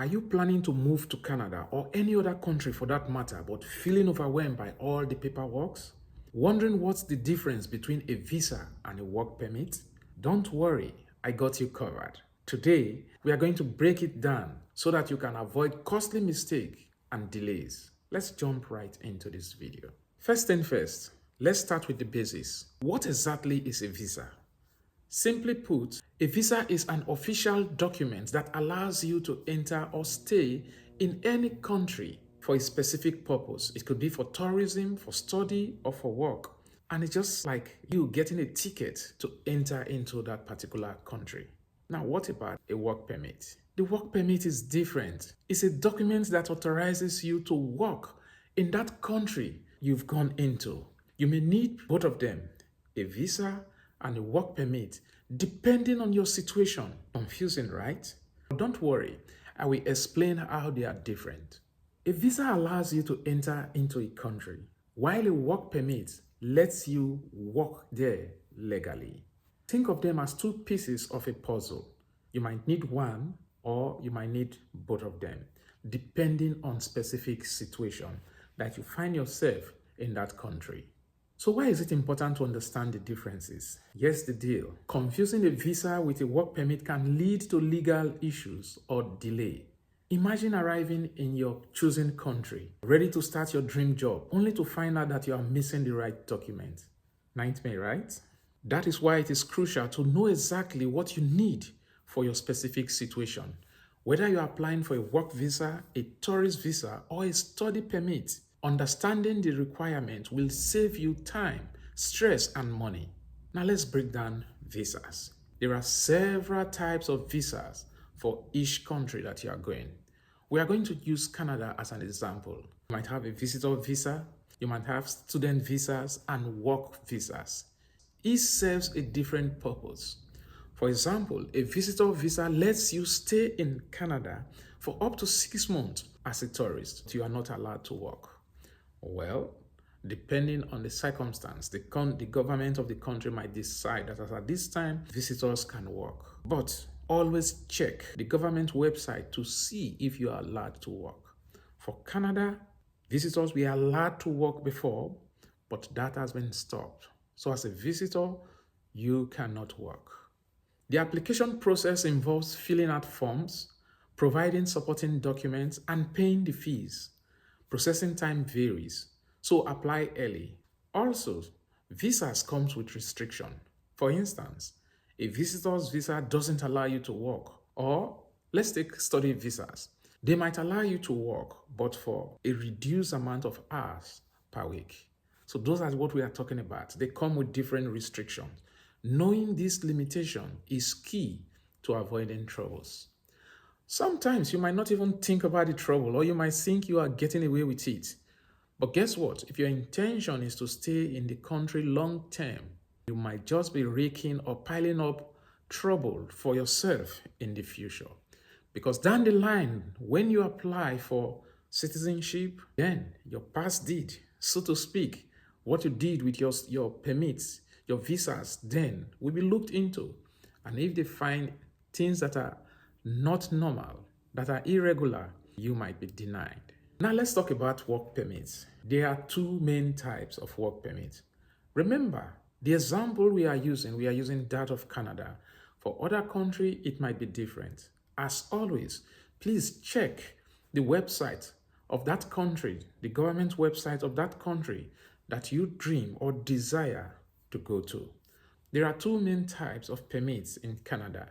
Are you planning to move to Canada or any other country for that matter, but feeling overwhelmed by all the paperwork? Wondering what's the difference between a visa and a work permit? Don't worry, I got you covered. Today, we are going to break it down so that you can avoid costly mistakes and delays. Let's jump right into this video. First thing first, let's start with the basics. What exactly is a visa? Simply put, a visa is an official document that allows you to enter or stay in any country for a specific purpose. It could be for tourism, for study, or for work. And it's just like you getting a ticket to enter into that particular country. Now, what about a work permit? The work permit is different. It's a document that authorizes you to work in that country you've gone into. You may need both of them, a visa and a work permit, depending on your situation. Confusing, right? Don't worry, I will explain how they are different. A visa allows you to enter into a country, while a work permit lets you work there legally. Think of them as two pieces of a puzzle. You might need one or you might need both of them, depending on specific situation that you find yourself in that country. So why is it important to understand the differences? Here's the deal. Confusing a visa with a work permit can lead to legal issues or delay. Imagine arriving in your chosen country, ready to start your dream job, only to find out that you are missing the right document. Nightmare, right? That is why it is crucial to know exactly what you need for your specific situation. Whether you are applying for a work visa, a tourist visa, or a study permit, understanding the requirement will save you time, stress, and money. Now let's break down visas. There are several types of visas for each country that you are going. We are going to use Canada as an example. You might have a visitor visa, you might have student visas, and work visas. Each serves a different purpose. For example, a visitor visa lets you stay in Canada for up to 6 months as a tourist. You are not allowed to work. Well, depending on the circumstance, the government of the country might decide that at this time, visitors can work. But always check the government website to see if you are allowed to work. For Canada, visitors were allowed to work before, but that has been stopped. So as a visitor, you cannot work. The application process involves filling out forms, providing supporting documents, and paying the fees. Processing time varies, so apply early. Also, visas comes with restriction. For instance, a visitor's visa doesn't allow you to work. Or let's take study visas. They might allow you to work, but for a reduced amount of hours per week. So those are what we are talking about. They come with different restrictions. Knowing this limitation is key to avoiding troubles. Sometimes you might not even think about the trouble, or you might think you are getting away with it. But guess what? If your intention is to stay in the country long term, you might just be raking or piling up trouble for yourself in the future. Because down the line, when you apply for citizenship, then your past deed, so to speak, what you did with your permits, your visas, then will be looked into. And if they find things that are not normal, that are irregular, you might be denied. Now let's talk about work permits. There are two main types of work permits. Remember, the example we are using that of Canada. For other countries, it might be different. As always, please check the website of that country, the government website of that country that you dream or desire to go to. There are two main types of permits in Canada.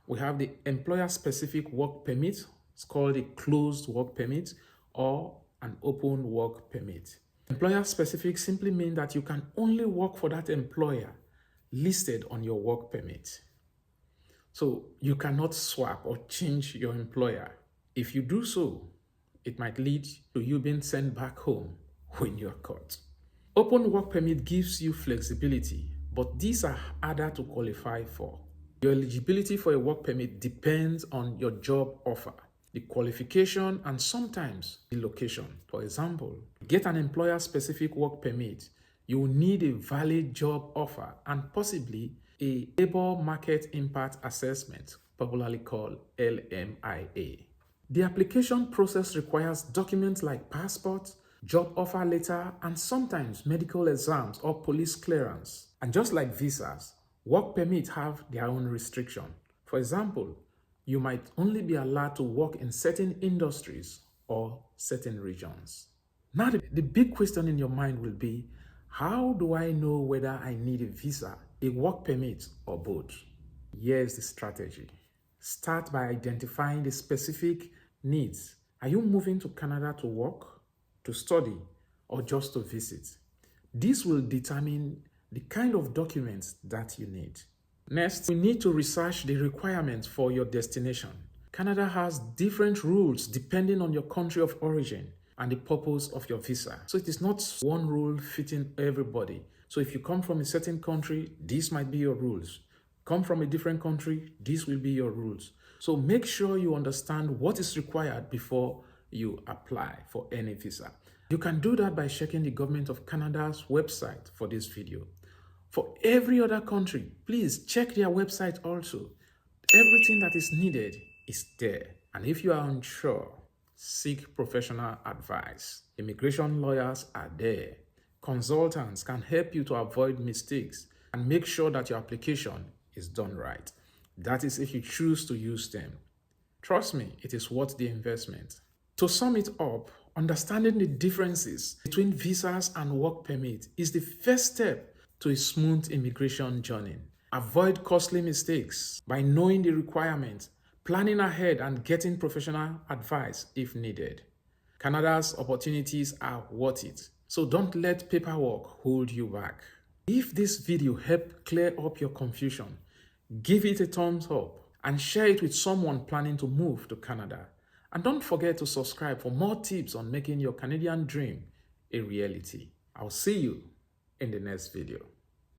We have the employer-specific work permit. It's called a closed work permit or an open work permit. Employer-specific simply means that you can only work for that employer listed on your work permit. So you cannot swap or change your employer. If you do so, it might lead to you being sent back home when you are caught. Open work permit gives you flexibility, but these are harder to qualify for. Your eligibility for a work permit depends on your job offer, the qualification, and sometimes the location. For example, to get an employer-specific work permit, you will need a valid job offer and possibly a labor market impact assessment, popularly called LMIA. The application process requires documents like passport, job offer letter, and sometimes medical exams or police clearance. And just like visas, work permits have their own restriction. For example, you might only be allowed to work in certain industries or certain regions. Now, the big question in your mind will be, how do I know whether I need a visa, a work permit, or both? Here's the strategy. Start by identifying the specific needs. Are you moving to Canada to work, to study, or just to visit? This will determine the kind of documents that you need. Next, we need to research the requirements for your destination. Canada has different rules depending on your country of origin and the purpose of your visa. So it is not one rule fitting everybody. So if you come from a certain country, these might be your rules. Come from a different country, these will be your rules. So make sure you understand what is required before you apply for any visa. You can do that by checking the Government of Canada's website for this video. For every other country, please check their website also. Everything that is needed is there. And if you are unsure, seek professional advice. Immigration lawyers are there. Consultants can help you to avoid mistakes and make sure that your application is done right. That is if you choose to use them. Trust me, it is worth the investment. To sum it up, understanding the differences between visas and work permit is the first step to a smooth immigration journey. Avoid costly mistakes by knowing the requirements, planning ahead, and getting professional advice if needed. Canada's opportunities are worth it, so don't let paperwork hold you back. If this video helped clear up your confusion, give it a thumbs up and share it with someone planning to move to Canada. And don't forget to subscribe for more tips on making your Canadian dream a reality. I'll see you in the next video.